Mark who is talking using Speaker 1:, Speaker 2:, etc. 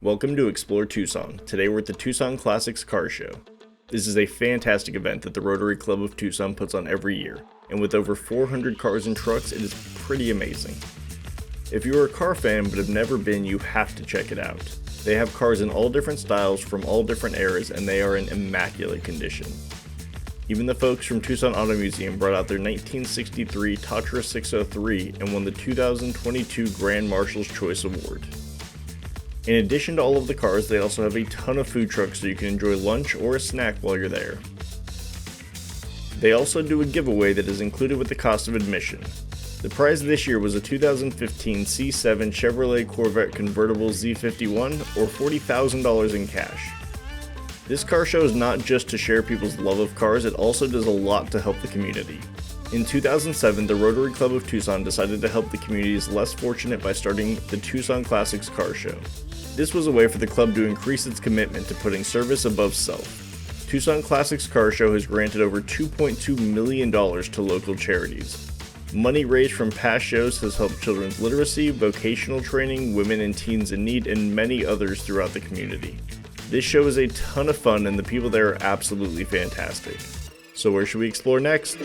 Speaker 1: Welcome to Explore Tucson. Today we're at the Tucson Classics Car Show. This is a fantastic event that the Rotary Club of Tucson puts on every year, and with over 400 cars and trucks, it is pretty amazing. If you are a car fan but have never been, you have to check it out. They have cars in all different styles from all different eras, and they are in immaculate condition. Even the folks from Tucson Auto Museum brought out their 1963 Tatra 603 and won the 2022 Grand Marshal's Choice Award. In addition to all of the cars, they also have a ton of food trucks so you can enjoy lunch or a snack while you're there. They also do a giveaway that is included with the cost of admission. The prize this year was a 2015 C7 Chevrolet Corvette Convertible Z51 or $40,000 in cash. This car show is not just to share people's love of cars, it also does a lot to help the community. In 2007, the Rotary Club of Tucson decided to help the communities less fortunate by starting the Tucson Classics Car Show. This was a way for the club to increase its commitment to putting service above self. Tucson Classics Car Show has granted over $2.2 million to local charities. Money raised from past shows has helped children's literacy, vocational training, women and teens in need, and many others throughout the community. This show is a ton of fun and the people there are absolutely fantastic. So where should we explore next?